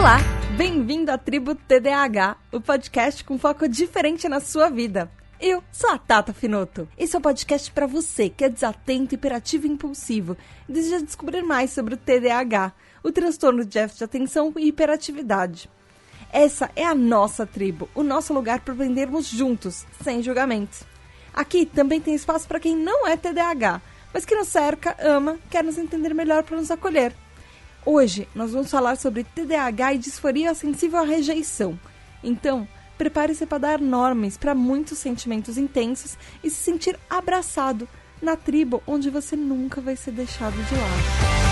Olá, bem-vindo à Tribo TDAH, o podcast com foco diferente na sua vida. Eu sou a Tata Finoto. Esse é o podcast para você que é desatento, hiperativo e impulsivo e deseja descobrir mais sobre o TDAH, o transtorno de déficit de atenção e hiperatividade. Essa é a nossa tribo, o nosso lugar para aprendermos juntos, sem julgamentos. Aqui também tem espaço para quem não é TDAH, mas que nos cerca, ama, quer nos entender melhor para nos acolher. Hoje nós vamos falar sobre TDAH e disforia sensível à rejeição. Então, prepare-se para dar nomes para muitos sentimentos intensos e se sentir abraçado na tribo onde você nunca vai ser deixado de lado.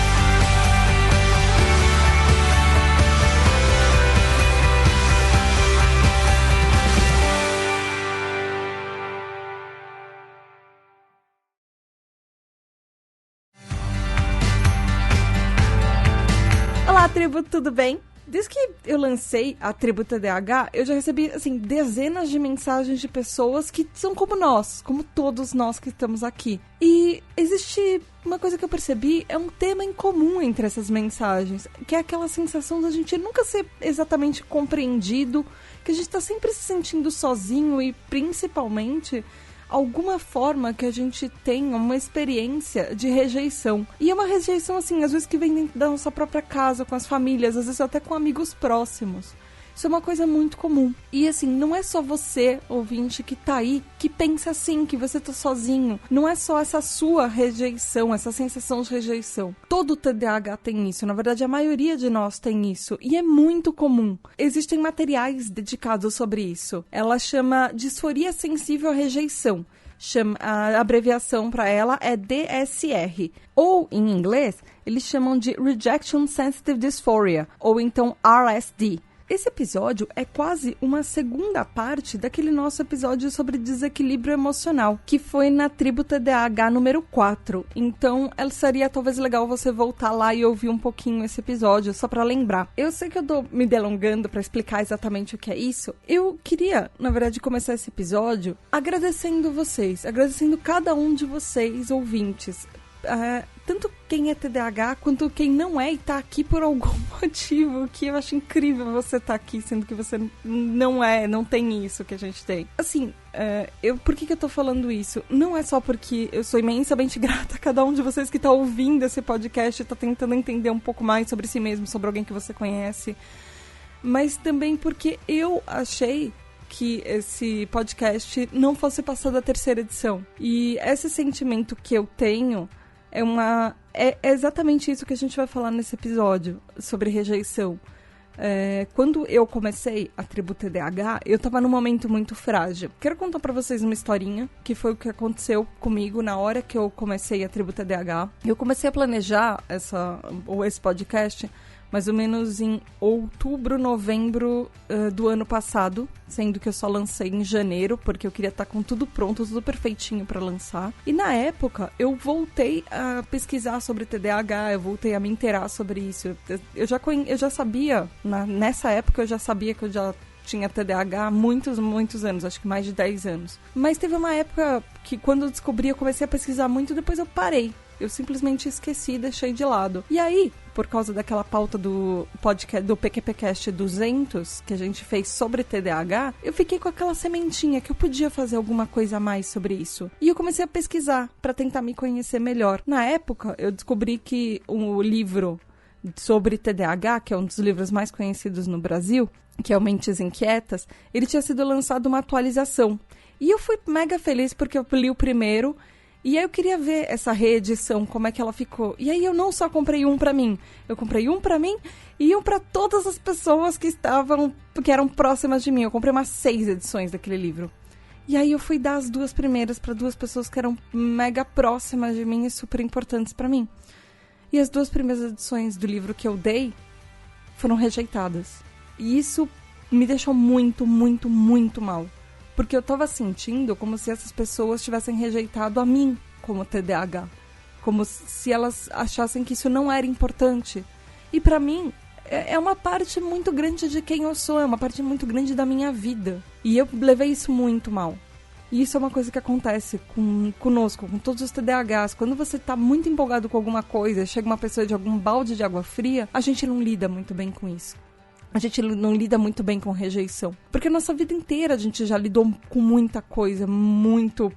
Olá, tribo, tudo bem? Desde que eu lancei a Tribo TDAH, eu já recebi, dezenas de mensagens de pessoas que são como nós, como todos nós que estamos aqui. E existe uma coisa que eu percebi, é um tema em comum entre essas mensagens, que é aquela sensação da gente nunca ser exatamente compreendido, que a gente tá sempre se sentindo sozinho e, principalmente, alguma forma que a gente tenha uma experiência de rejeição. E é uma rejeição, às vezes que vem dentro da nossa própria casa, com as famílias, às vezes até com amigos próximos. Isso é uma coisa muito comum. E não é só você, ouvinte, que tá aí, que pensa assim, que você tá sozinho. Não é só essa sua rejeição, essa sensação de rejeição. Todo TDAH tem isso. Na verdade, a maioria de nós tem isso. E é muito comum. Existem materiais dedicados sobre isso. Ela chama disforia sensível à rejeição. A abreviação para ela é DSR. Ou, em inglês, eles chamam de Rejection Sensitive Dysphoria. Ou então RSD. Esse episódio é quase uma segunda parte daquele nosso episódio sobre desequilíbrio emocional, que foi na Tribo TDAH número 4. Então, seria talvez legal você voltar lá e ouvir um pouquinho esse episódio, só pra lembrar. Eu sei que eu tô me delongando pra explicar exatamente o que é isso. Eu queria, na verdade, começar esse episódio agradecendo vocês, agradecendo cada um de vocês, ouvintes. Tanto quem é TDAH quanto quem não é e tá aqui por algum motivo, que eu acho incrível você tá aqui, sendo que você não tem isso que a gente tem. Por que eu tô falando isso? Não é só porque eu sou imensamente grata a cada um de vocês que tá ouvindo esse podcast e tá tentando entender um pouco mais sobre si mesmo, sobre alguém que você conhece, mas também porque eu achei que esse podcast não fosse passar da 3ª edição. E esse sentimento que eu tenho é exatamente isso que a gente vai falar nesse episódio, sobre rejeição. Quando eu comecei a Tribo TDAH, eu tava num momento muito frágil. Quero contar pra vocês uma historinha, que foi o que aconteceu comigo na hora que eu comecei a Tribo TDAH. Eu comecei a planejar esse podcast mais ou menos em outubro, novembro do ano passado, sendo que eu só lancei em janeiro, porque eu queria estar com tudo pronto, tudo perfeitinho para lançar. E na época, eu voltei a pesquisar sobre TDAH, eu voltei a me inteirar sobre isso. Eu já sabia, nessa época eu já sabia que eu já tinha TDAH há muitos, muitos anos, acho que mais de 10 anos. Mas teve uma época que quando eu descobri, eu comecei a pesquisar muito, depois eu parei. Eu simplesmente esqueci e deixei de lado. E aí, por causa daquela pauta do podcast, do PQPcast 200, que a gente fez sobre TDAH, eu fiquei com aquela sementinha que eu podia fazer alguma coisa a mais sobre isso. E eu comecei a pesquisar para tentar me conhecer melhor. Na época, eu descobri que o livro sobre TDAH, que é um dos livros mais conhecidos no Brasil, que é o Mentes Inquietas, ele tinha sido lançado uma atualização. E eu fui mega feliz porque eu li o primeiro. E aí eu queria ver essa reedição, como é que ela ficou. E aí eu não só comprei um pra mim, eu comprei um pra mim e um pra todas as pessoas que eram próximas de mim. Eu comprei umas 6 edições daquele livro. E aí eu fui dar as 2 primeiras pra 2 pessoas que eram mega próximas de mim e super importantes pra mim. E as 2 primeiras edições do livro que eu dei foram rejeitadas. E isso me deixou muito, muito, muito mal. Porque eu tava sentindo como se essas pessoas tivessem rejeitado a mim como TDAH. Como se elas achassem que isso não era importante. E pra mim, é uma parte muito grande de quem eu sou. É uma parte muito grande da minha vida. E eu levei isso muito mal. E isso é uma coisa que acontece conosco, com todos os TDAHs. Quando você tá muito empolgado com alguma coisa, chega uma pessoa de algum balde de água fria, a gente não lida muito bem com isso. a gente não lida muito bem com rejeição. Porque a nossa vida inteira a gente já lidou com muita coisa, muito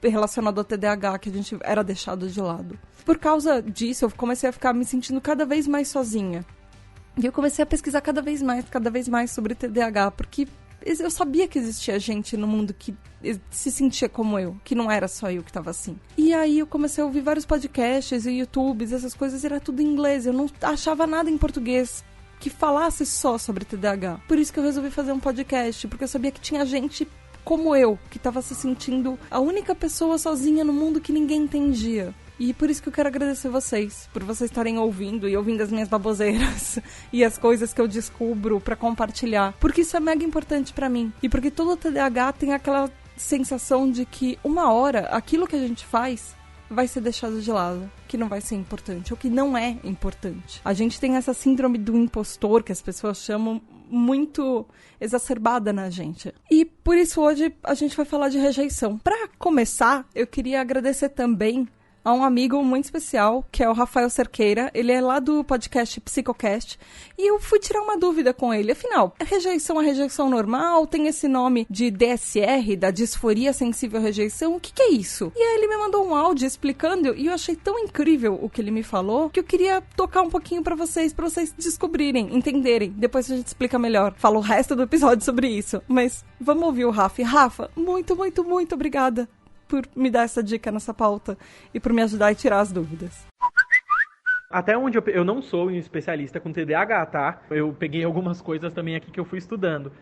relacionado ao TDAH, que a gente era deixado de lado. Por causa disso, eu comecei a ficar me sentindo cada vez mais sozinha. E eu comecei a pesquisar cada vez mais sobre TDAH, porque eu sabia que existia gente no mundo que se sentia como eu, que não era só eu que estava assim. E aí eu comecei a ouvir vários podcasts e YouTubes, essas coisas, e era tudo em inglês. Eu não achava nada em português que falasse só sobre TDAH. Por isso que eu resolvi fazer um podcast, porque eu sabia que tinha gente como eu, que estava se sentindo a única pessoa sozinha no mundo que ninguém entendia. E por isso que eu quero agradecer vocês, por vocês estarem ouvindo e ouvindo as minhas baboseiras e as coisas que eu descubro pra compartilhar. Porque isso é mega importante pra mim. E porque todo TDAH tem aquela sensação de que uma hora aquilo que a gente faz vai ser deixado de lado, que não vai ser importante, ou que não é importante. A gente tem essa síndrome do impostor, que as pessoas chamam, muito exacerbada na gente. E por isso hoje a gente vai falar de rejeição. Pra começar, eu queria agradecer também a um amigo muito especial, que é o Rafael Cerqueira. Ele é lá do podcast Psicocast. E eu fui tirar uma dúvida com ele. Afinal, a rejeição normal? Tem esse nome de DSR, da disforia sensível à rejeição? O que é isso? E aí ele me mandou um áudio explicando, e eu achei tão incrível o que ele me falou, que eu queria tocar um pouquinho pra vocês descobrirem, entenderem. Depois a gente explica melhor. Fala o resto do episódio sobre isso. Mas vamos ouvir o Rafa. Rafa, muito, muito, muito obrigada por me dar essa dica nessa pauta e por me ajudar a tirar as dúvidas. Até onde eu não sou um especialista com TDAH, tá? Eu peguei algumas coisas também aqui que eu fui estudando.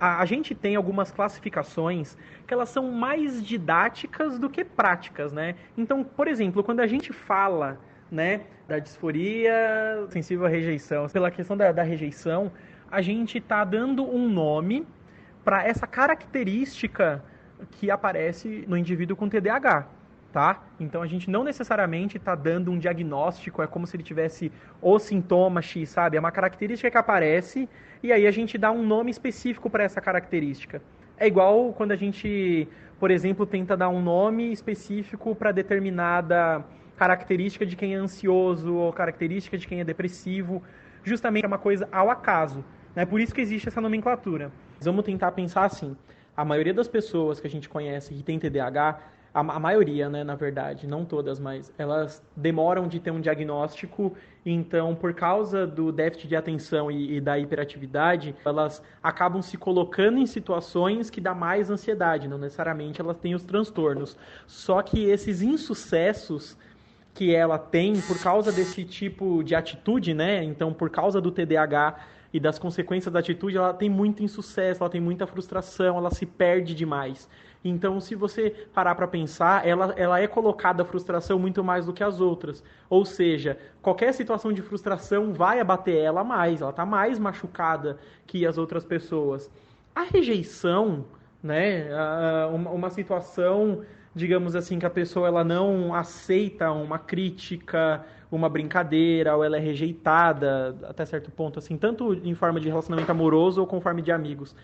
A gente tem algumas classificações que elas são mais didáticas do que práticas, né? Então, por exemplo, quando a gente fala, né, da disforia sensível à rejeição, pela questão da rejeição, a gente tá dando um nome para essa característica que aparece no indivíduo com TDAH, tá? Então a gente não necessariamente está dando um diagnóstico, é como se ele tivesse o sintoma X, sabe? É uma característica que aparece e aí a gente dá um nome específico para essa característica. É igual quando a gente, por exemplo, tenta dar um nome específico para determinada característica de quem é ansioso ou característica de quem é depressivo, justamente é uma coisa ao acaso, né? Por isso que existe essa nomenclatura. Vamos tentar pensar assim. A maioria das pessoas que a gente conhece que tem TDAH, a maioria, né, na verdade, não todas, mas elas demoram de ter um diagnóstico, então, por causa do déficit de atenção e da hiperatividade, elas acabam se colocando em situações que dá mais ansiedade, não necessariamente elas têm os transtornos. Só que esses insucessos que ela tem por causa desse tipo de atitude, né, então, por causa do TDAH, e das consequências da atitude, ela tem muito insucesso, ela tem muita frustração, ela se perde demais. Então, se você parar para pensar, ela é colocada a frustração muito mais do que as outras. Ou seja, qualquer situação de frustração vai abater ela mais, ela está mais machucada que as outras pessoas. A rejeição, né, uma situação, digamos assim, que a pessoa ela não aceita uma crítica, uma brincadeira, ou ela é rejeitada até certo ponto, assim, tanto em forma de relacionamento amoroso ou com forma de amigos.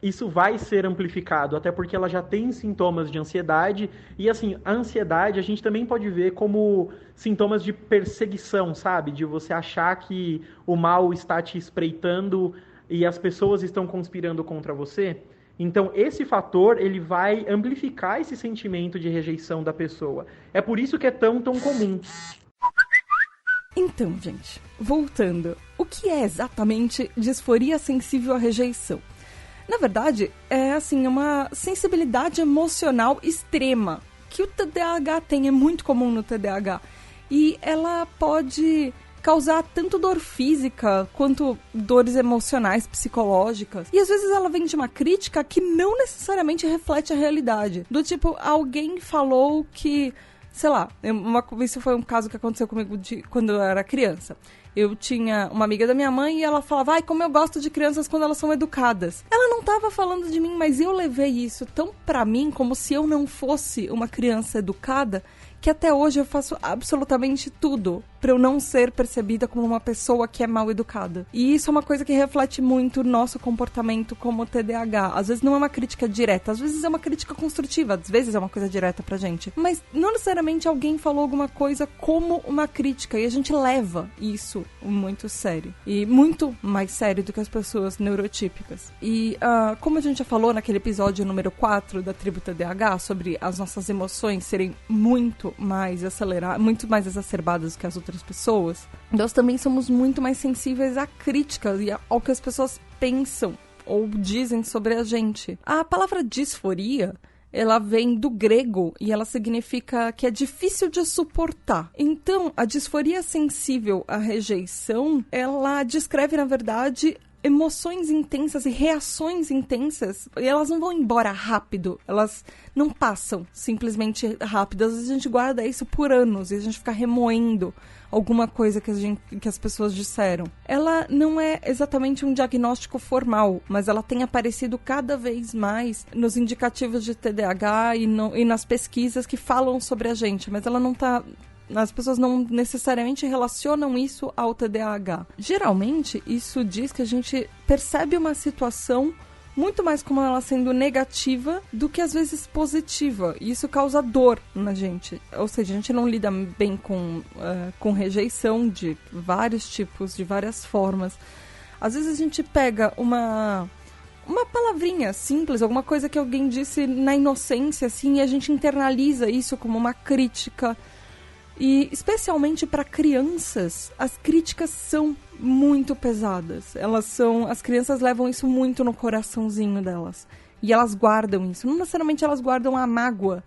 Isso vai ser amplificado, até porque ela já tem sintomas de ansiedade, e assim, a ansiedade a gente também pode ver como sintomas de perseguição, sabe? De você achar que o mal está te espreitando e as pessoas estão conspirando contra você. Então, esse fator, ele vai amplificar esse sentimento de rejeição da pessoa. É por isso que é tão comum. Então, gente, voltando, o que é exatamente disforia sensível à rejeição? Na verdade, é assim, uma sensibilidade emocional extrema, que o TDAH tem, é muito comum no TDAH. E ela pode causar tanto dor física, quanto dores emocionais, psicológicas. E às vezes ela vem de uma crítica que não necessariamente reflete a realidade. Do tipo, alguém falou que, sei lá, isso foi um caso que aconteceu comigo quando eu era criança. Eu tinha uma amiga da minha mãe e ela falava, ai, como eu gosto de crianças quando elas são educadas. Ela não estava falando de mim, mas eu levei isso tão pra mim, como se eu não fosse uma criança educada, que até hoje eu faço absolutamente tudo pra eu não ser percebida como uma pessoa que é mal educada. E isso é uma coisa que reflete muito o nosso comportamento como TDAH. Às vezes não é uma crítica direta, às vezes é uma crítica construtiva, às vezes é uma coisa direta pra gente. Mas não necessariamente alguém falou alguma coisa como uma crítica, e a gente leva isso muito sério. E muito mais sério do que as pessoas neurotípicas. E como a gente já falou naquele episódio número 4 da Tribo TDAH, sobre as nossas emoções serem muito mais exacerbadas que as outras pessoas, nós também somos muito mais sensíveis à crítica e ao que as pessoas pensam ou dizem sobre a gente. A palavra disforia, ela vem do grego e ela significa que é difícil de suportar. Então, a disforia sensível à rejeição, ela descreve, na verdade, emoções intensas e reações intensas, e elas não vão embora rápido, elas não passam simplesmente rápido. Às vezes a gente guarda isso por anos e a gente fica remoendo alguma coisa que as pessoas disseram. Ela não é exatamente um diagnóstico formal, mas ela tem aparecido cada vez mais nos indicativos de TDAH e nas pesquisas que falam sobre a gente, mas ela não tá... As pessoas não necessariamente relacionam isso ao TDAH. Geralmente, isso diz que a gente percebe uma situação muito mais como ela sendo negativa do que às vezes positiva. E isso causa dor na gente. Ou seja, a gente não lida bem com rejeição de vários tipos, de várias formas. Às vezes a gente pega uma palavrinha simples, alguma coisa que alguém disse na inocência, assim, e a gente internaliza isso como uma crítica. E, especialmente para crianças, as críticas são muito pesadas. As crianças levam isso muito no coraçãozinho delas. E elas guardam isso. Não necessariamente elas guardam a mágoa,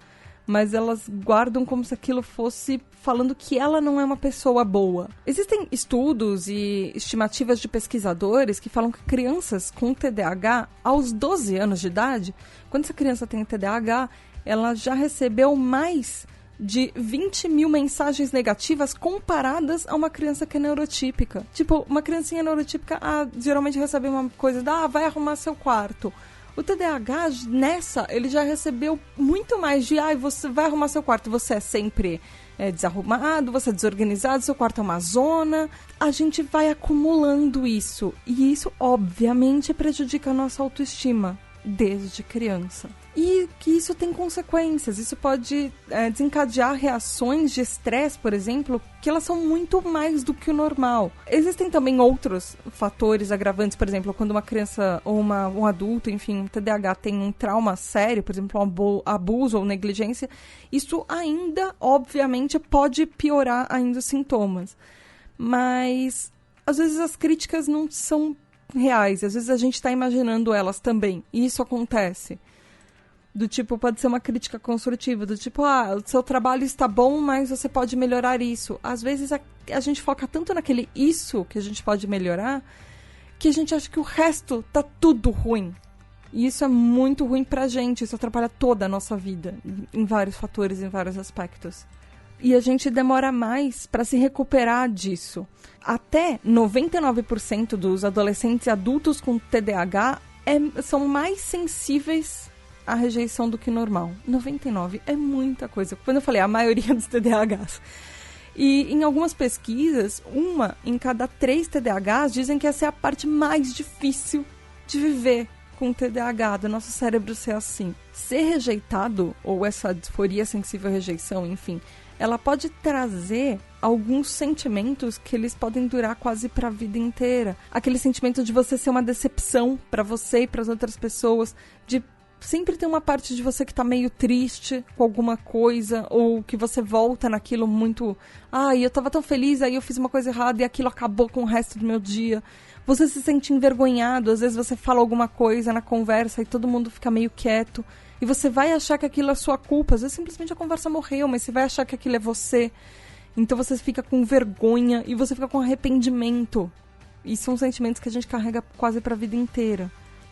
mas elas guardam como se aquilo fosse falando que ela não é uma pessoa boa. Existem estudos e estimativas de pesquisadores que falam que crianças com TDAH, aos 12 anos de idade, quando essa criança tem TDAH, ela já recebeu mais de 20 mil mensagens negativas comparadas a uma criança que é neurotípica. Tipo, uma criancinha neurotípica geralmente recebe uma coisa vai arrumar seu quarto. O TDAH, ele já recebeu muito mais de você vai arrumar seu quarto, você é sempre desarrumado, você é desorganizado, seu quarto é uma zona. A gente vai acumulando isso. E isso, obviamente, prejudica a nossa autoestima desde criança. E que isso tem consequências, isso pode desencadear reações de estresse, por exemplo, que elas são muito mais do que o normal. Existem também outros fatores agravantes, por exemplo, quando uma criança ou um adulto, enfim, um TDAH tem um trauma sério, por exemplo, um abuso ou negligência, isso ainda, obviamente, pode piorar ainda os sintomas. Mas, às vezes, as críticas não são reais, às vezes a gente está imaginando elas também, e isso acontece. Do tipo, pode ser uma crítica construtiva, do tipo, o seu trabalho está bom, mas você pode melhorar isso. Às vezes a gente foca tanto naquele isso que a gente pode melhorar, que a gente acha que o resto tá tudo ruim. E isso é muito ruim pra gente, isso atrapalha toda a nossa vida, em vários fatores, em vários aspectos. E a gente demora mais para se recuperar disso. Até 99% dos adolescentes e adultos com TDAH são mais sensíveis à rejeição do que normal. 99 é muita coisa. Quando eu falei a maioria dos TDAHs. E em algumas pesquisas, 1 em cada 3 TDAHs dizem que essa é a parte mais difícil de viver com TDAH, do nosso cérebro ser assim. Ser rejeitado, ou essa disforia sensível à rejeição, enfim, ela pode trazer alguns sentimentos que eles podem durar quase para a vida inteira. Aquele sentimento de você ser uma decepção para você e para as outras pessoas, de sempre tem uma parte de você que tá meio triste com alguma coisa, ou que você volta naquilo muito... eu tava tão feliz, aí eu fiz uma coisa errada e aquilo acabou com o resto do meu dia. Você se sente envergonhado, às vezes você fala alguma coisa na conversa e todo mundo fica meio quieto. E você vai achar que aquilo é sua culpa. Às vezes simplesmente a conversa morreu, mas você vai achar que aquilo é você. Então você fica com vergonha e você fica com arrependimento. E são sentimentos que a gente carrega quase pra vida inteira.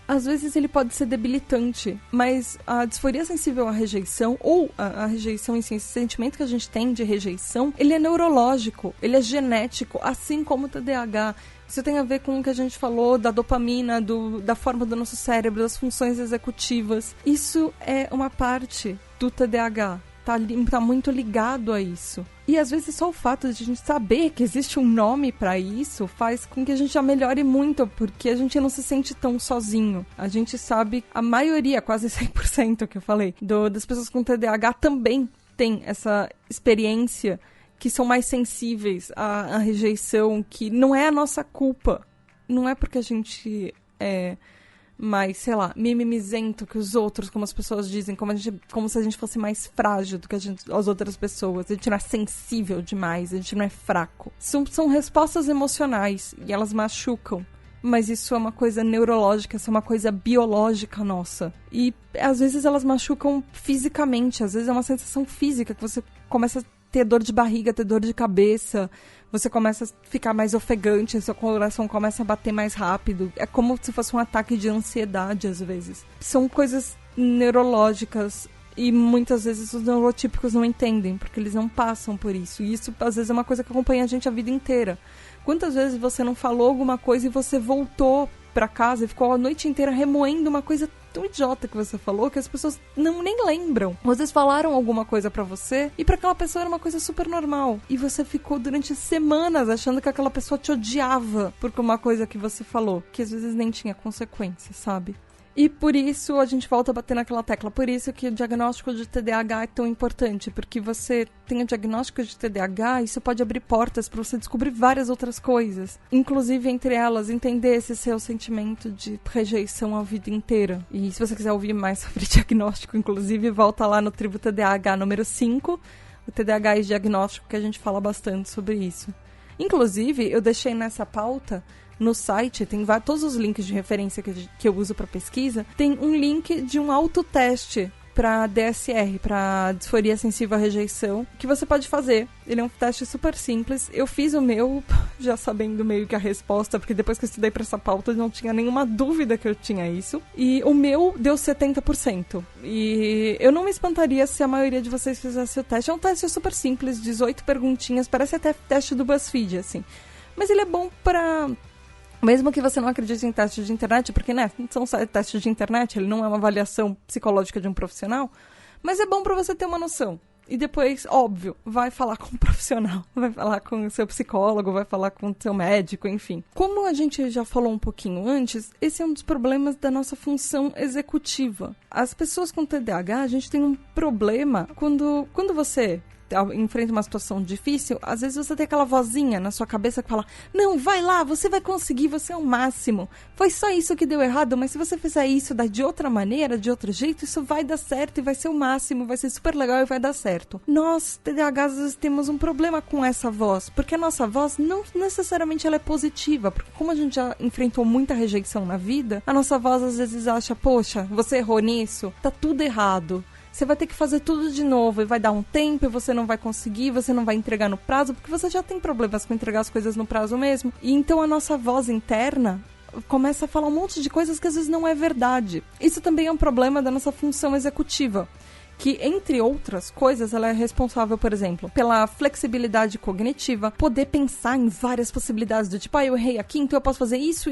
Às vezes ele pode ser debilitante, mas a disforia sensível à rejeição, ou a rejeição em si, esse sentimento que a gente tem de rejeição, ele é neurológico, ele é genético, assim como o TDAH. Isso tem a ver com o que a gente falou da dopamina, da forma do nosso cérebro, das funções executivas. Isso é uma parte do TDAH. tá muito ligado a isso. E às vezes só o fato de a gente saber que existe um nome pra isso faz com que a gente já melhore muito, porque a gente não se sente tão sozinho. A gente sabe, a maioria, quase 100% que eu falei, das pessoas com TDAH também tem essa experiência, que são mais sensíveis à rejeição, que não é a nossa culpa. Não é porque a gente é mais, sei lá, mimimizento que os outros, como as pessoas dizem, como se a gente fosse mais frágil do que as outras pessoas. A gente não é sensível demais, a gente não é fraco. São respostas emocionais e elas machucam. Mas isso é uma coisa neurológica, isso é uma coisa biológica nossa. E às vezes elas machucam fisicamente, às vezes é uma sensação física, que você começa a ter dor de barriga, ter dor de cabeça, você começa a ficar mais ofegante, seu coração começa a bater mais rápido. É como se fosse um ataque de ansiedade, às vezes. São coisas neurológicas e muitas vezes os neurotípicos não entendem, porque eles não passam por isso. E isso, às vezes, é uma coisa que acompanha a gente a vida inteira. Quantas vezes você não falou alguma coisa e você voltou pra casa e ficou a noite inteira remoendo uma coisa tão idiota que você falou que as pessoas nem lembram. Às vezes falaram alguma coisa pra você e pra aquela pessoa era uma coisa super normal. E você ficou durante semanas achando que aquela pessoa te odiava por uma coisa que você falou, que às vezes nem tinha consequência, sabe? E por isso a gente volta a bater naquela tecla. Por isso que o diagnóstico de TDAH é tão importante. Porque você tem o diagnóstico de TDAH e isso pode abrir portas para você descobrir várias outras coisas. Inclusive, entre elas, entender esse seu sentimento de rejeição a vida inteira. E se você quiser ouvir mais sobre diagnóstico, inclusive, volta lá no Tribo TDAH número 5. O TDAH e diagnóstico, que a gente fala bastante sobre isso. Inclusive, eu deixei nessa pauta... No site, tem todos os links de referência que eu uso para pesquisa. Tem um link de um autoteste para DSR, para disforia sensível à rejeição, que você pode fazer. Ele é um teste super simples. Eu fiz o meu já sabendo meio que a resposta, porque depois que eu estudei para essa pauta, eu não tinha nenhuma dúvida que eu tinha isso. E o meu deu 70%. E eu não me espantaria se a maioria de vocês fizesse o teste. É um teste super simples, 18 perguntinhas, parece até teste do BuzzFeed, assim. Mas ele é bom para... Mesmo que você não acredite em testes de internet, porque, né, são só testes de internet, ele não é uma avaliação psicológica de um profissional, mas é bom pra você ter uma noção. E depois, óbvio, vai falar com um profissional, vai falar com o seu psicólogo, vai falar com o seu médico, enfim. Como a gente já falou um pouquinho antes, esse é um dos problemas da nossa função executiva. As pessoas com TDAH, a gente tem um problema quando você... enfrenta uma situação difícil, às vezes você tem aquela vozinha na sua cabeça que fala, não, vai lá, você vai conseguir, você é o máximo, foi só isso que deu errado, mas se você fizer isso de outra maneira, de outro jeito, isso vai dar certo e vai ser o máximo, vai ser super legal e vai dar certo. Nós, TDAH, às vezes temos um problema com essa voz, porque a nossa voz não necessariamente ela é positiva, porque como a gente já enfrentou muita rejeição na vida, a nossa voz às vezes acha, poxa, você errou nisso, tá tudo errado. Você vai ter que fazer tudo de novo e vai dar um tempo e você não vai conseguir, você não vai entregar no prazo, porque você já tem problemas com entregar as coisas no prazo mesmo. E então a nossa voz interna começa a falar um monte de coisas que às vezes não é verdade. Isso também é um problema da nossa função executiva, que, entre outras coisas, ela é responsável, por exemplo, pela flexibilidade cognitiva, poder pensar em várias possibilidades do tipo, eu errei aqui, então eu posso fazer isso,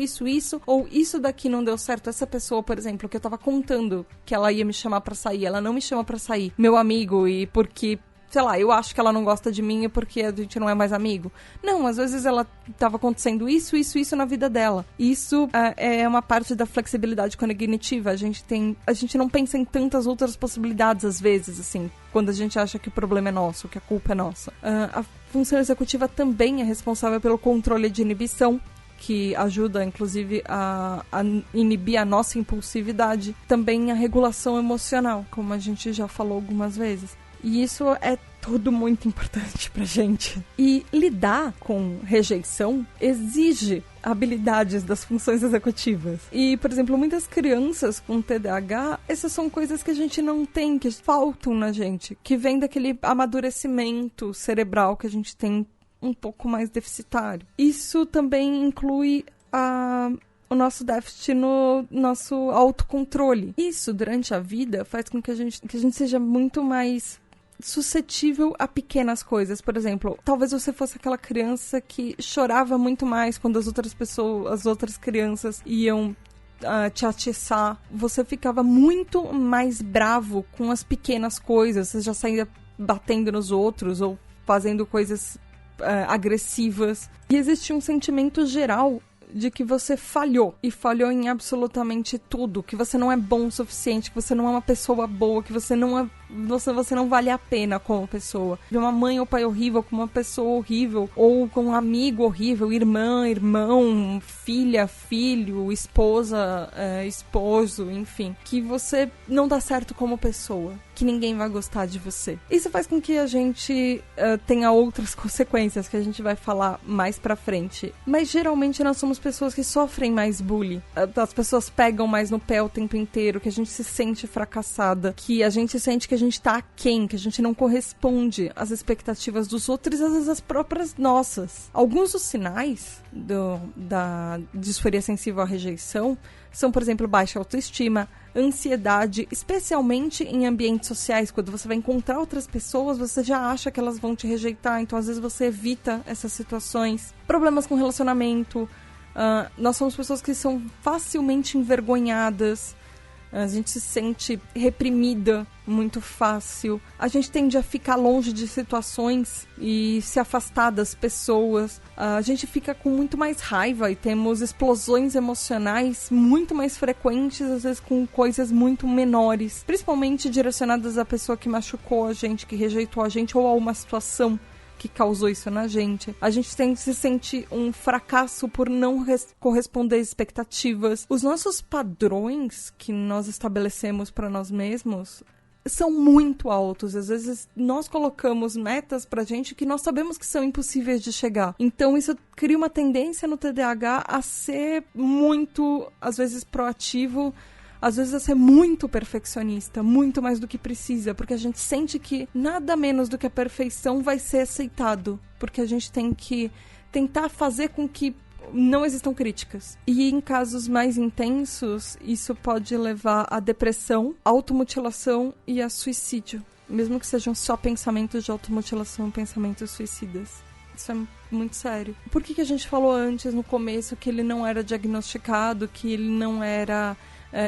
ou isso daqui não deu certo. Essa pessoa, por exemplo, que eu tava contando que ela ia me chamar pra sair, ela não me chama pra sair, meu amigo, e porque... sei lá, eu acho que ela não gosta de mim porque a gente não é mais amigo. Não, às vezes ela estava acontecendo isso na vida dela. Isso é uma parte da flexibilidade cognitiva. A gente não pensa em tantas outras possibilidades às vezes, assim, quando a gente acha que o problema é nosso, que a culpa é nossa. A função executiva também é responsável pelo controle de inibição, que ajuda, inclusive, a inibir a nossa impulsividade. Também a regulação emocional, como a gente já falou algumas vezes. E isso é tudo muito importante pra gente. E lidar com rejeição exige habilidades das funções executivas. E, por exemplo, muitas crianças com TDAH, essas são coisas que a gente não tem, que faltam na gente, que vem daquele amadurecimento cerebral que a gente tem um pouco mais deficitário. Isso também inclui o nosso déficit no nosso autocontrole. Isso, durante a vida, faz com que a gente seja muito mais suscetível a pequenas coisas. Por exemplo, talvez você fosse aquela criança que chorava muito mais quando as outras crianças iam te atiçar. Você ficava muito mais bravo com as pequenas coisas. Você já saía batendo nos outros ou fazendo coisas agressivas. E existe um sentimento geral de que você falhou, e falhou em absolutamente tudo, que você não é bom o suficiente, que você não é uma pessoa boa, que você não vale a pena como pessoa. De uma mãe ou pai horrível com uma pessoa horrível, ou com um amigo horrível, irmã, irmão, filha, filho, esposa, esposo, enfim. Que você não dá certo como pessoa, que ninguém vai gostar de você. Isso faz com que a gente tenha outras consequências que a gente vai falar mais pra frente. Mas geralmente nós somos pessoas que sofrem mais bullying. As pessoas pegam mais no pé o tempo inteiro, que a gente se sente fracassada, que a gente sente que a gente tá aquém, que a gente não corresponde às expectativas dos outros e às vezes às próprias nossas. Alguns dos sinais da disforia sensível à rejeição são, por exemplo, baixa autoestima, ansiedade, especialmente em ambientes sociais. Quando você vai encontrar outras pessoas, você já acha que elas vão te rejeitar, então às vezes você evita essas situações. Problemas com relacionamento. Nós somos pessoas que são facilmente envergonhadas. A gente se sente reprimida muito fácil. A gente tende a ficar longe de situações e se afastar das pessoas. A gente fica com muito mais raiva e temos explosões emocionais muito mais frequentes, às vezes com coisas muito menores. Principalmente direcionadas à pessoa que machucou a gente, que rejeitou a gente, ou a uma situação que causou isso na gente. A gente se sente um fracasso por não corresponder às expectativas. Os nossos padrões que nós estabelecemos para nós mesmos são muito altos. Às vezes nós colocamos metas pra gente que nós sabemos que são impossíveis de chegar. Então isso cria uma tendência no TDAH a ser muito, às vezes, proativo, às vezes a ser muito perfeccionista, muito mais do que precisa, porque a gente sente que nada menos do que a perfeição vai ser aceitado, porque a gente tem que tentar fazer com que não existam críticas. E em casos mais intensos, isso pode levar à depressão, automutilação e a suicídio, mesmo que sejam só pensamentos de automutilação, pensamentos suicidas. Isso é muito sério. Por que a gente falou antes, no começo, que ele não era diagnosticado, que ele não era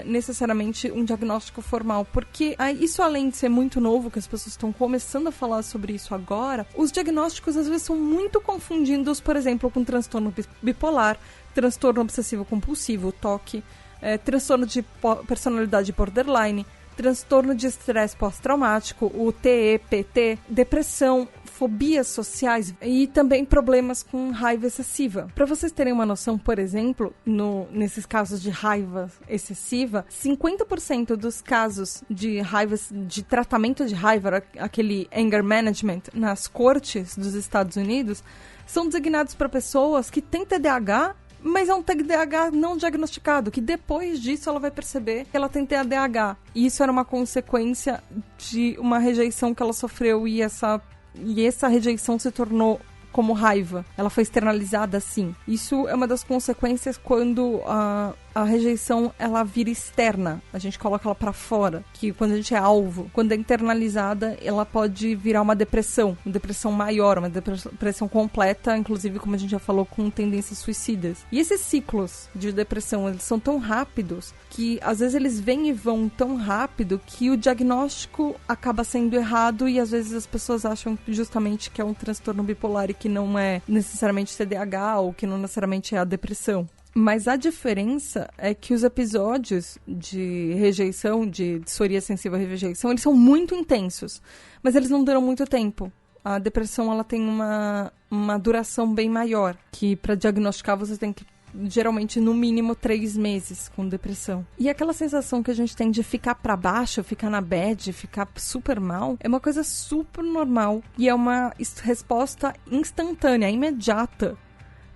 necessariamente um diagnóstico formal? Porque isso, além de ser muito novo, que as pessoas estão começando a falar sobre isso agora, os diagnósticos às vezes são muito confundidos, por exemplo, com transtorno bipolar, transtorno obsessivo compulsivo, TOC, transtorno de personalidade borderline, transtorno de estresse pós-traumático, o TEPT, depressão, fobias sociais e também problemas com raiva excessiva. Para vocês terem uma noção, por exemplo, nesses casos de raiva excessiva, 50% dos casos de raiva, de tratamento de raiva, aquele anger management, nas cortes dos Estados Unidos, são designados para pessoas que têm TDAH, mas é um TDAH não diagnosticado, que depois disso ela vai perceber que ela tem TDAH. E isso era uma consequência de uma rejeição que ela sofreu e essa rejeição se tornou como raiva. Ela foi externalizada assim. Isso é uma das consequências quando a rejeição ela vira externa. A gente coloca ela pra fora, que quando a gente é alvo. Quando é internalizada, ela pode virar uma depressão maior, uma depressão completa, inclusive, como a gente já falou, com tendências suicidas. E esses ciclos de depressão, eles são tão rápidos que às vezes eles vêm e vão tão rápido que o diagnóstico acaba sendo errado e às vezes as pessoas acham justamente que é um transtorno bipolar e que não é necessariamente TDAH ou que não necessariamente é a depressão. Mas a diferença é que os episódios de rejeição, de disforia sensível à rejeição, eles são muito intensos, mas eles não duram muito tempo. A depressão, ela tem uma duração bem maior, que para diagnosticar você tem que, geralmente, no mínimo 3 meses com depressão. E aquela sensação que a gente tem de ficar pra baixo, ficar na bad, ficar super mal, é uma coisa super normal e é uma resposta instantânea, imediata,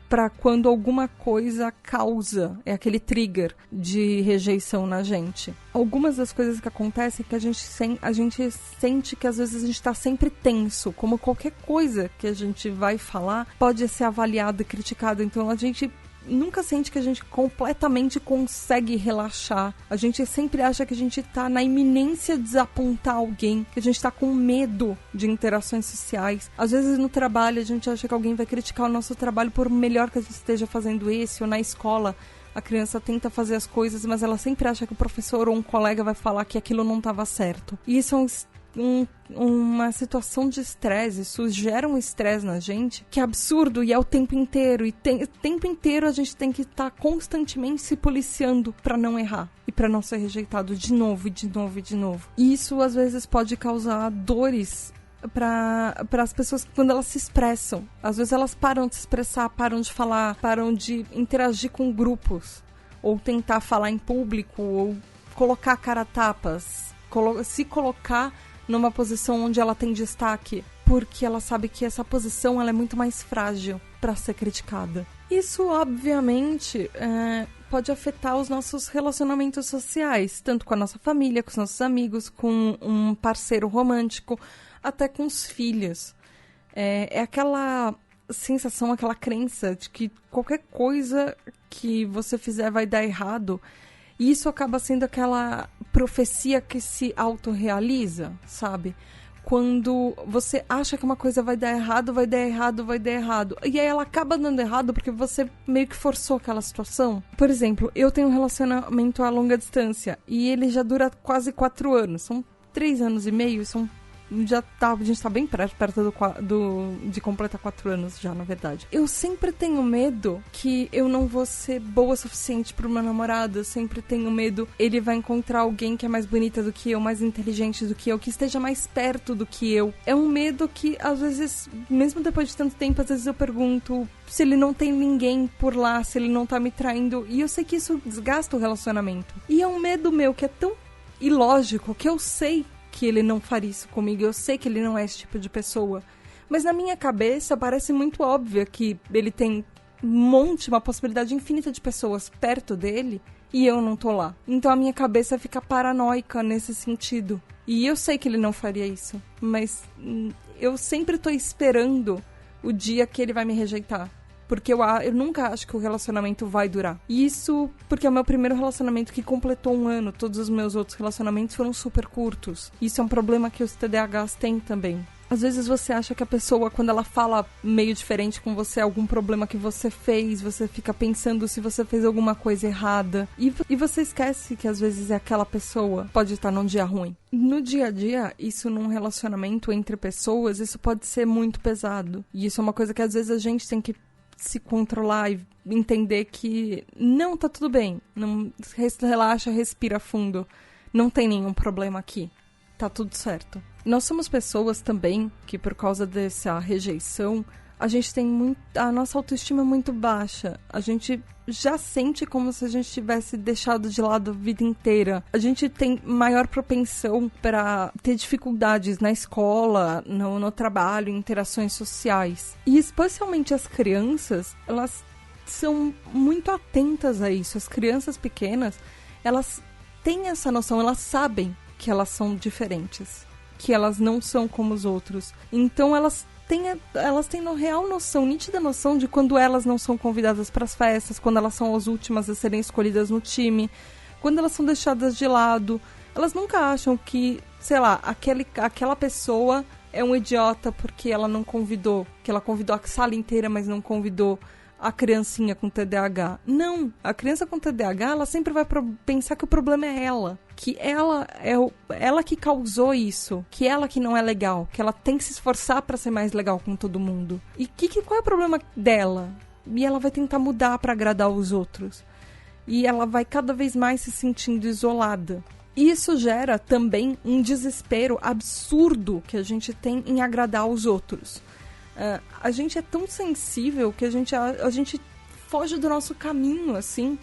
para quando alguma coisa causa, é aquele trigger de rejeição na gente. Algumas das coisas que acontecem é que a gente sente que às vezes a gente está sempre tenso, como qualquer coisa que a gente vai falar pode ser avaliada e criticada, então a gente nunca sente que a gente completamente consegue relaxar. A gente sempre acha que a gente tá na iminência de desapontar alguém, que a gente tá com medo de interações sociais. Às vezes no trabalho a gente acha que alguém vai criticar o nosso trabalho por melhor que a gente esteja fazendo esse, ou na escola a criança tenta fazer as coisas, mas ela sempre acha que o professor ou um colega vai falar que aquilo não estava certo. E isso é uma situação de estresse, isso gera um estresse na gente que é absurdo e é o tempo inteiro. E o tempo inteiro a gente tem que estar constantemente se policiando pra não errar e pra não ser rejeitado de novo, e de novo, e de novo. E isso às vezes pode causar dores para as pessoas quando elas se expressam. Às vezes elas param de se expressar, param de falar, param de interagir com grupos, ou tentar falar em público, ou colocar cara a tapas, se colocar numa posição onde ela tem destaque, porque ela sabe que essa posição ela é muito mais frágil para ser criticada. Isso, obviamente, pode afetar os nossos relacionamentos sociais, tanto com a nossa família, com os nossos amigos, com um parceiro romântico, até com os filhos. É aquela sensação, aquela crença de que qualquer coisa que você fizer vai dar errado. E isso acaba sendo aquela profecia que se autorrealiza, sabe? Quando você acha que uma coisa vai dar errado, vai dar errado, vai dar errado. E aí ela acaba dando errado porque você meio que forçou aquela situação. Por exemplo, eu tenho um relacionamento a longa distância e ele já dura quase 4 anos. São 3 anos e meio, a gente tá bem perto de completar 4 anos já, na verdade. Eu sempre tenho medo que eu não vou ser boa o suficiente pro meu namorado. Eu sempre tenho medo ele vai encontrar alguém que é mais bonita do que eu, mais inteligente do que eu, que esteja mais perto do que eu. É um medo que, às vezes, mesmo depois de tanto tempo, às vezes eu pergunto se ele não tem ninguém por lá, se ele não tá me traindo. E eu sei que isso desgasta o relacionamento. E é um medo meu que é tão ilógico que eu sei que ele não faria isso comigo, eu sei que ele não é esse tipo de pessoa, mas na minha cabeça parece muito óbvio que ele tem uma possibilidade infinita de pessoas perto dele e eu não tô lá. Então a minha cabeça fica paranoica nesse sentido. E eu sei que ele não faria isso, mas eu sempre tô esperando o dia que ele vai me rejeitar. Porque eu nunca acho que o relacionamento vai durar. E isso porque é o meu primeiro relacionamento que completou 1 ano. Todos os meus outros relacionamentos foram super curtos. Isso é um problema que os TDAHs têm também. Às vezes você acha que a pessoa, quando ela fala meio diferente com você, algum problema que você fez, você fica pensando se você fez alguma coisa errada. E você esquece que às vezes é aquela pessoa, pode estar num dia ruim. No dia a dia, isso num relacionamento entre pessoas, isso pode ser muito pesado. E isso é uma coisa que às vezes a gente tem que se controlar e entender que não, tá tudo bem, não, relaxa, respira fundo, não tem nenhum problema aqui, tá tudo certo. Nós somos pessoas também que por causa dessa rejeição, a gente tem a nossa autoestima é muito baixa, a gente já sente como se a gente tivesse deixado de lado a vida inteira. A gente tem maior propensão para ter dificuldades na escola, no trabalho, em interações sociais. E especialmente as crianças, elas são muito atentas a isso. As crianças pequenas, elas têm essa noção, elas sabem que elas são diferentes, que elas não são como os outros. Então elas têm real noção, nítida noção de quando elas não são convidadas para as festas, quando elas são as últimas a serem escolhidas no time, quando elas são deixadas de lado. Elas nunca acham que, sei lá, aquela pessoa é um idiota porque ela não convidou, que ela convidou a sala inteira, mas não convidou a criancinha com TDAH. Não, a criança com TDAH, ela sempre vai pensar que o problema é ela. Que ela é ela que causou isso. Que ela que não é legal. Que ela tem que se esforçar pra ser mais legal com todo mundo. E qual é o problema dela? E ela vai tentar mudar pra agradar os outros. E ela vai cada vez mais se sentindo isolada. E isso gera também um desespero absurdo que a gente tem em agradar os outros. A gente é tão sensível que a gente foge do nosso caminho, assim,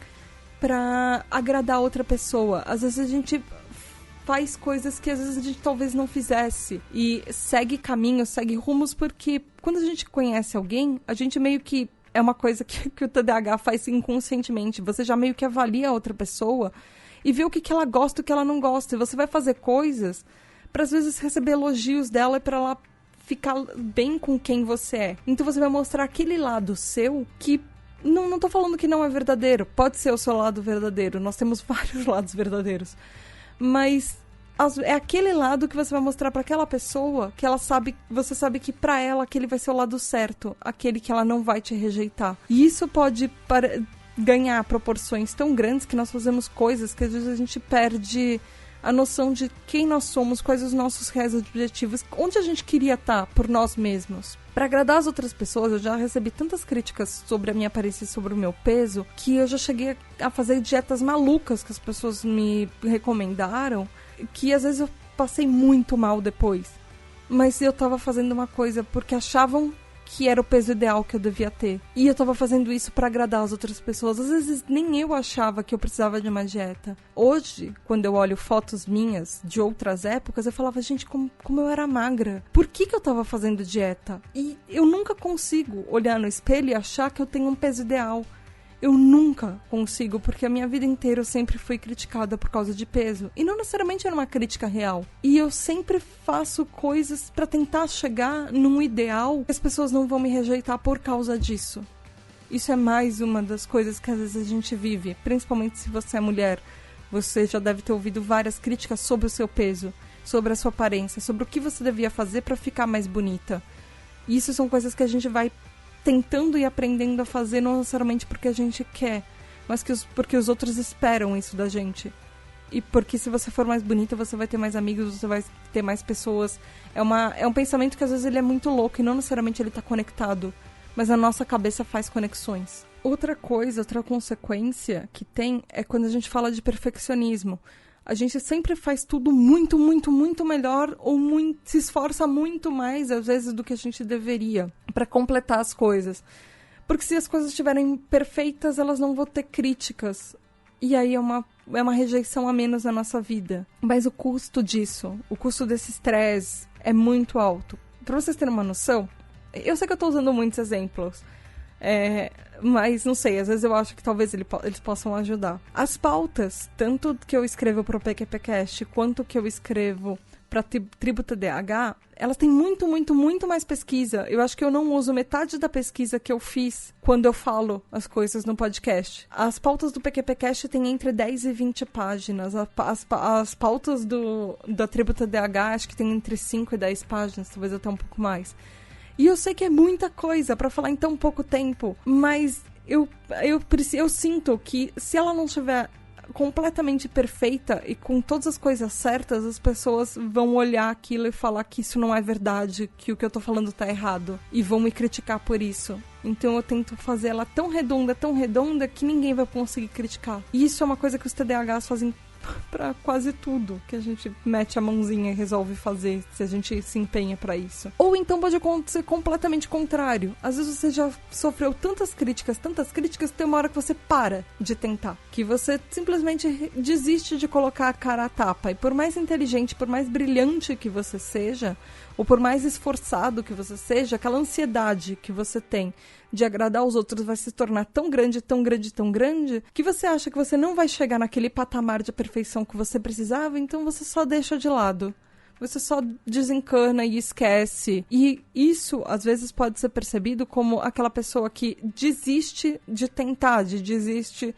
pra agradar outra pessoa. Às vezes a gente faz coisas que às vezes a gente talvez não fizesse. E segue caminhos, segue rumos, porque quando a gente conhece alguém, a gente meio que... É uma coisa que o TDAH faz inconscientemente. Você já meio que avalia a outra pessoa e vê o que ela gosta e o que ela não gosta. E você vai fazer coisas pra às vezes receber elogios dela e pra ela ficar bem com quem você é. Então você vai mostrar aquele lado seu que... Não tô falando que não é verdadeiro. Pode ser o seu lado verdadeiro. Nós temos vários lados verdadeiros. Mas é aquele lado que você vai mostrar pra aquela pessoa que ela sabe... Você sabe que pra ela aquele vai ser o lado certo. Aquele que ela não vai te rejeitar. E isso pode ganhar proporções tão grandes que nós fazemos coisas que às vezes a gente perde a noção de quem nós somos, quais os nossos reais objetivos, onde a gente queria estar por nós mesmos. Para agradar as outras pessoas, eu já recebi tantas críticas sobre a minha aparência e sobre o meu peso, que eu já cheguei a fazer dietas malucas que as pessoas me recomendaram, que às vezes eu passei muito mal depois. Mas eu tava fazendo uma coisa porque achavam que era o peso ideal que eu devia ter. E eu tava fazendo isso pra agradar as outras pessoas. Às vezes nem eu achava que eu precisava de uma dieta. Hoje, quando eu olho fotos minhas de outras épocas, eu falava, gente, como eu era magra. Por que eu tava fazendo dieta? E eu nunca consigo olhar no espelho e achar que eu tenho um peso ideal. Eu nunca consigo, porque a minha vida inteira eu sempre fui criticada por causa de peso. E não necessariamente era uma crítica real. E eu sempre faço coisas pra tentar chegar num ideal que as pessoas não vão me rejeitar por causa disso. Isso é mais uma das coisas que às vezes a gente vive. Principalmente se você é mulher. Você já deve ter ouvido várias críticas sobre o seu peso, sobre a sua aparência, sobre o que você devia fazer pra ficar mais bonita. E isso são coisas que a gente vai tentando e aprendendo a fazer, não necessariamente porque a gente quer, mas porque os outros esperam isso da gente. E porque se você for mais bonita, você vai ter mais amigos, você vai ter mais pessoas. É um pensamento que às vezes ele é muito louco e não necessariamente ele está conectado, mas a nossa cabeça faz conexões. Outra coisa, outra consequência que tem é quando a gente fala de perfeccionismo. A gente sempre faz tudo muito, muito, muito melhor ou se esforça muito mais, às vezes, do que a gente deveria para completar as coisas. Porque se as coisas estiverem perfeitas, elas não vão ter críticas. E aí é uma rejeição a menos na nossa vida. Mas o custo disso, o custo desse estresse é muito alto. Para vocês terem uma noção, eu sei que eu estou usando muitos exemplos. Mas não sei, às vezes eu acho que talvez eles possam ajudar. As pautas, tanto que eu escrevo pro PQPcast quanto que eu escrevo pra Tribo TDAH, elas têm muito, muito, muito mais pesquisa. Eu acho que eu não uso metade da pesquisa que eu fiz quando eu falo as coisas no podcast. As pautas do PQPcast têm entre 10 e 20 páginas. As pautas da Tribo TDAH acho que tem entre 5 e 10 páginas, talvez até um pouco mais. E eu sei que é muita coisa pra falar em tão pouco tempo, mas eu sinto que se ela não estiver completamente perfeita e com todas as coisas certas, as pessoas vão olhar aquilo e falar que isso não é verdade, que o que eu tô falando tá errado, e vão me criticar por isso. Então eu tento fazer ela tão redonda, que ninguém vai conseguir criticar. E isso é uma coisa que os TDAHs fazem pra quase tudo que a gente mete a mãozinha e resolve fazer, se a gente se empenha pra isso. Ou então pode acontecer completamente contrário. Às vezes você já sofreu tantas críticas, tem uma hora que você para de tentar, que você simplesmente desiste de colocar a cara à tapa. E por mais inteligente, por mais brilhante que você seja, ou por mais esforçado que você seja, aquela ansiedade que você tem de agradar os outros vai se tornar tão grande, tão grande, tão grande, que você acha que você não vai chegar naquele patamar de perfeição que você precisava, então você só deixa de lado. Você só desencana e esquece. E isso, às vezes, pode ser percebido como aquela pessoa que desiste de tentar, desiste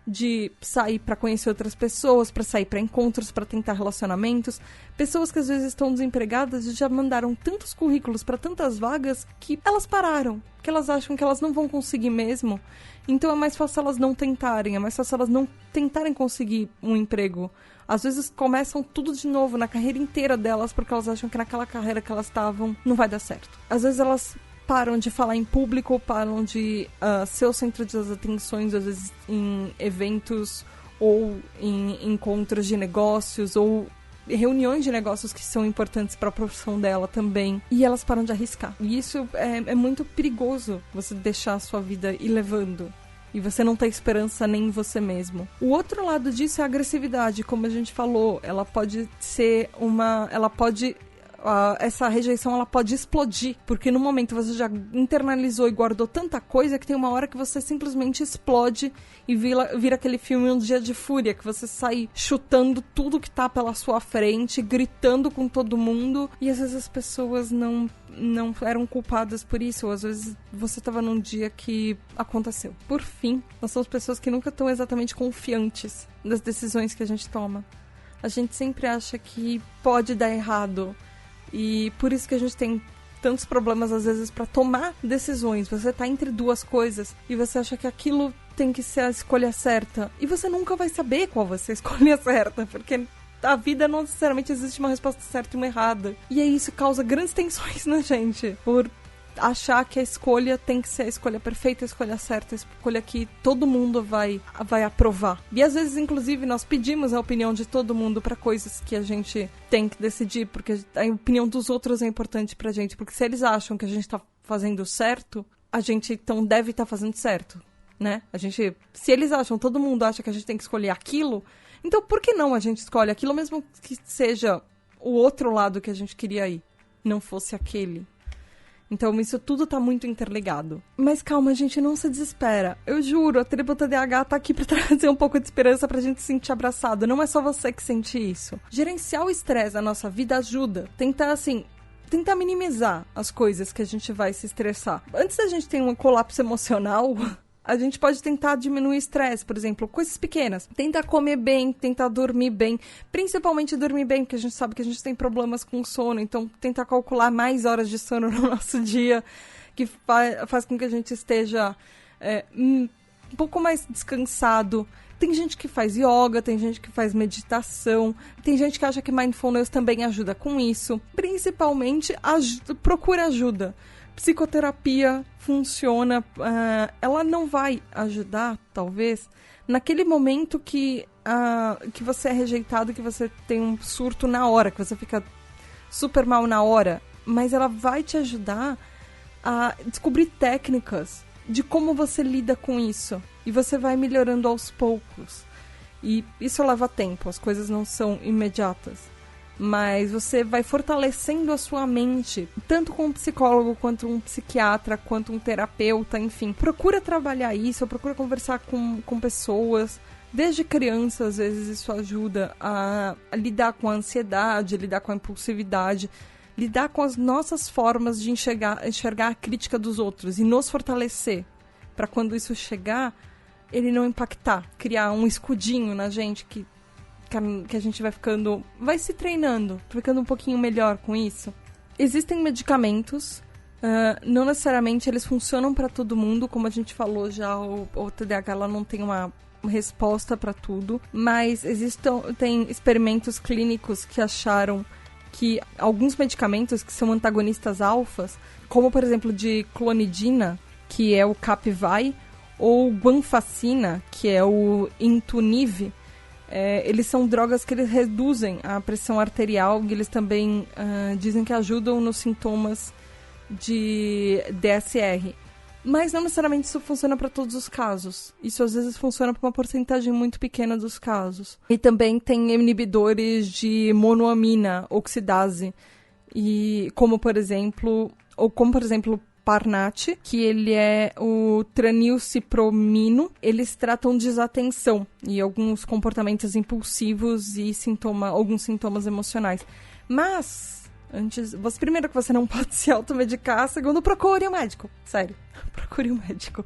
de sair para conhecer outras pessoas, para sair para encontros, para tentar relacionamentos. Pessoas que às vezes estão desempregadas e já mandaram tantos currículos para tantas vagas que elas pararam, que elas acham que elas não vão conseguir mesmo. Então é mais fácil elas não tentarem, é mais fácil elas não tentarem conseguir um emprego. Às vezes começam tudo de novo na carreira inteira delas porque elas acham que naquela carreira que elas estavam não vai dar certo. Às vezes elas param de falar em público, param de ser o centro das atenções, às vezes em eventos ou em encontros de negócios ou reuniões de negócios que são importantes para a profissão dela também. E elas param de arriscar. E isso é muito perigoso, você deixar a sua vida ir levando. E você não ter esperança nem em você mesmo. O outro lado disso é a agressividade, como a gente falou. Ela pode ser essa rejeição ela pode explodir, porque no momento você já internalizou e guardou tanta coisa que tem uma hora que você simplesmente explode e vira aquele filme Um Dia de Fúria, que você sai chutando tudo que tá pela sua frente, gritando com todo mundo, e às vezes as pessoas não eram culpadas por isso, ou às vezes você tava num dia que aconteceu. Por fim, nós somos pessoas que nunca estão exatamente confiantes das decisões que a gente toma. A gente sempre acha que pode dar errado. E por isso que a gente tem tantos problemas, às vezes, para tomar decisões. Você tá entre duas coisas e você acha que aquilo tem que ser a escolha certa. E você nunca vai saber qual vai ser a escolha certa, porque a vida não necessariamente existe uma resposta certa e uma errada. E aí isso causa grandes tensões na gente, por achar que a escolha tem que ser a escolha perfeita, a escolha certa, a escolha que todo mundo vai aprovar. E às vezes, inclusive, nós pedimos a opinião de todo mundo para coisas que a gente tem que decidir, porque a opinião dos outros é importante pra gente, porque se eles acham que a gente tá fazendo certo, a gente então deve estar fazendo certo, né? Se eles acham, todo mundo acha que a gente tem que escolher aquilo, então por que não a gente escolhe aquilo, mesmo que seja o outro lado que a gente queria ir, não fosse aquele? Então, isso tudo tá muito interligado. Mas calma, gente, não se desespera. Eu juro, a tribo TDAH tá aqui pra trazer um pouco de esperança pra gente se sentir abraçado. Não é só você que sente isso. Gerenciar o estresse na nossa vida ajuda. Tentar minimizar as coisas que a gente vai se estressar. Antes da gente ter um colapso emocional, a gente pode tentar diminuir o estresse, por exemplo, coisas pequenas. Tentar comer bem, tentar dormir bem. Principalmente dormir bem, porque a gente sabe que a gente tem problemas com sono. Então, tentar calcular mais horas de sono no nosso dia, que faz com que a gente esteja um pouco mais descansado. Tem gente que faz yoga, tem gente que faz meditação, tem gente que acha que mindfulness também ajuda com isso. Principalmente, procura ajuda. Psicoterapia funciona, ela não vai ajudar, talvez, naquele momento que você é rejeitado, que você tem um surto na hora, que você fica super mal na hora, mas ela vai te ajudar a descobrir técnicas de como você lida com isso, e você vai melhorando aos poucos, e isso leva tempo, as coisas não são imediatas. Mas você vai fortalecendo a sua mente, tanto com um psicólogo, quanto um psiquiatra, quanto um terapeuta, enfim. Procura trabalhar isso, procura conversar com pessoas. Desde criança, às vezes, isso ajuda a lidar com a ansiedade, lidar com a impulsividade, lidar com as nossas formas de enxergar a crítica dos outros e nos fortalecer, para quando isso chegar, ele não impactar, criar um escudinho na gente que a gente vai se treinando, ficando um pouquinho melhor com isso. Existem medicamentos, não necessariamente eles funcionam para todo mundo, como a gente falou já, o TDAH ela não tem uma resposta para tudo, mas tem experimentos clínicos que acharam que alguns medicamentos que são antagonistas alfas, como por exemplo de clonidina, que é o Capvai, ou guanfacina, que é o Intuniv, eles são drogas que eles reduzem a pressão arterial e eles também dizem que ajudam nos sintomas de DSR. Mas não necessariamente isso funciona para todos os casos. Isso às vezes funciona para uma porcentagem muito pequena dos casos. E também tem inibidores de monoamina oxidase, como por exemplo Parnat, que ele é o tranilcipromino. Eles tratam desatenção e alguns comportamentos impulsivos e alguns sintomas emocionais. Mas, primeiro que você não pode se automedicar, segundo, procure um médico. Sério, procure um médico.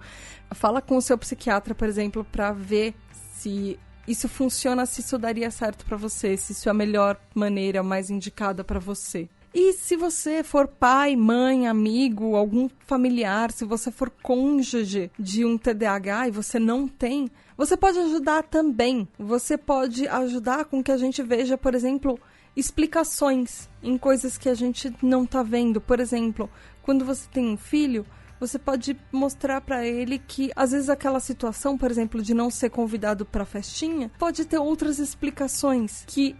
Fala com o seu psiquiatra, por exemplo, para ver se isso funciona, se isso daria certo para você, se isso é a melhor maneira, mais indicada para você. E se você for pai, mãe, amigo, algum familiar, se você for cônjuge de um TDAH e você não tem, você pode ajudar também. Você pode ajudar com que a gente veja, por exemplo, explicações em coisas que a gente não tá vendo. Por exemplo, quando você tem um filho, você pode mostrar pra ele que, às vezes, aquela situação, por exemplo, de não ser convidado pra festinha, pode ter outras explicações. Que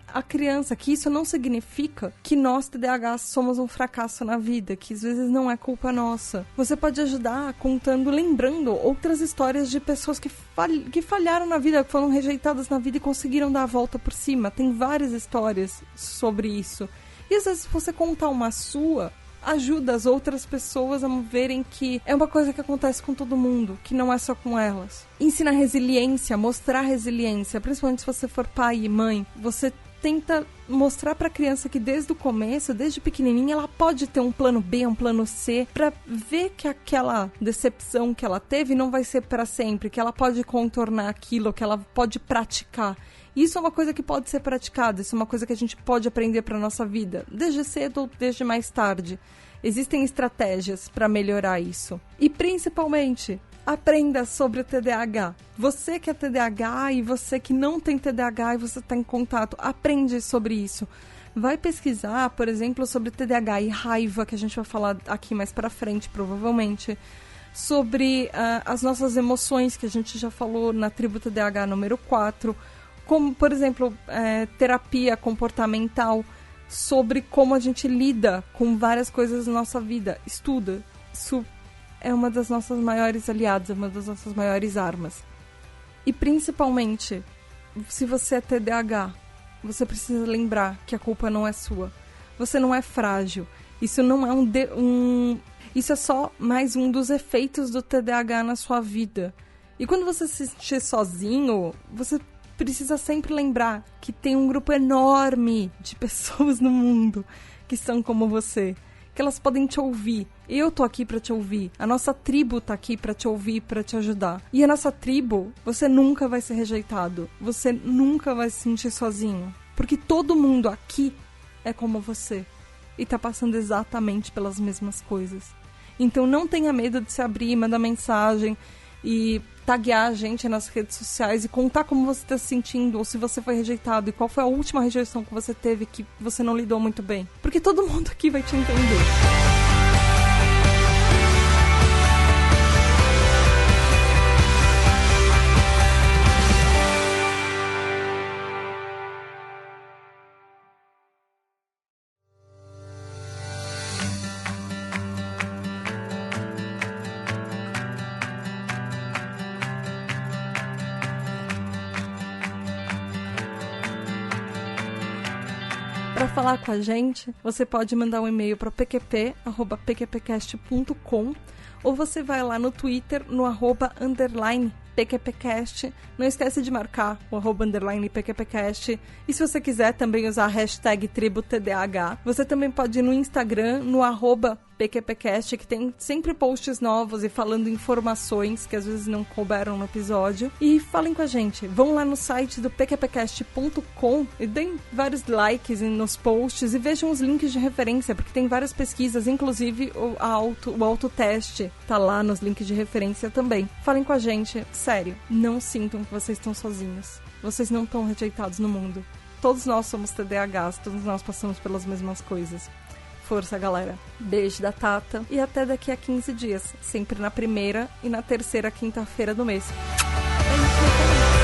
isso não significa que nós, TDAH, somos um fracasso na vida, que às vezes não é culpa nossa. Você pode ajudar lembrando outras histórias de pessoas que falharam na vida, que foram rejeitadas na vida e conseguiram dar a volta por cima. Tem várias histórias sobre isso. E às vezes, se você contar uma sua, ajuda as outras pessoas a verem que é uma coisa que acontece com todo mundo, que não é só com elas. Ensina resiliência, mostrar resiliência, principalmente se você for pai e mãe. Você tenta mostrar pra criança que desde o começo, desde pequenininha, ela pode ter um plano B, um plano C, pra ver que aquela decepção que ela teve não vai ser pra sempre, que ela pode contornar aquilo, que ela pode praticar. Isso é uma coisa que pode ser praticada, isso é uma coisa que a gente pode aprender para nossa vida, desde cedo ou desde mais tarde. Existem estratégias para melhorar isso. E principalmente, Aprenda sobre o TDAH. Você que é TDAH e você que não tem TDAH e você está em contato, aprende sobre isso. Vai pesquisar, por exemplo, sobre TDAH e raiva, que a gente vai falar aqui mais pra frente, provavelmente. Sobre as nossas emoções, que a gente já falou na tribo TDAH número 4. Como, por exemplo, terapia comportamental. Sobre como a gente lida com várias coisas na nossa vida. Estuda. Isso é uma das nossas maiores aliadas, uma das nossas maiores armas. E principalmente, se você é TDAH, você precisa lembrar que a culpa não é sua. Você não é frágil. Isso não é isso é só mais um dos efeitos do TDAH na sua vida. E quando você se sentir sozinho, você precisa sempre lembrar que tem um grupo enorme de pessoas no mundo que são como você. Que elas podem te ouvir. Eu tô aqui pra te ouvir. A nossa tribo tá aqui pra te ouvir, pra te ajudar. E a nossa tribo, você nunca vai ser rejeitado. Você nunca vai se sentir sozinho. Porque todo mundo aqui é como você. E tá passando exatamente pelas mesmas coisas. Então não tenha medo de se abrir, mandar mensagem e taguear a gente nas redes sociais e contar como você tá se sentindo, ou se você foi rejeitado, e qual foi a última rejeição que você teve que você não lidou muito bem. Porque todo mundo aqui vai te entender. Para falar com a gente, você pode mandar um e-mail para pqp@pqpcast.com ou você vai lá no Twitter, no @_PQPcast. Não esquece de marcar o @_PQPcast. E se você quiser também usar a hashtag TribuTDAH, você também pode ir no Instagram, no @PQPcast, que tem sempre posts novos e falando informações que às vezes não couberam no episódio. E falem com a gente. Vão lá no site do pqpcast.com e deem vários likes nos posts e vejam os links de referência, porque tem várias pesquisas, inclusive o autoteste tá lá nos links de referência também. Falem com a gente. Sério, não sintam que vocês estão sozinhos. Vocês não estão rejeitados no mundo. Todos nós somos TDAHs, todos nós passamos pelas mesmas coisas. Força, galera. Beijo da Tata e até daqui a 15 dias, sempre na primeira e na terceira quinta-feira do mês. É isso,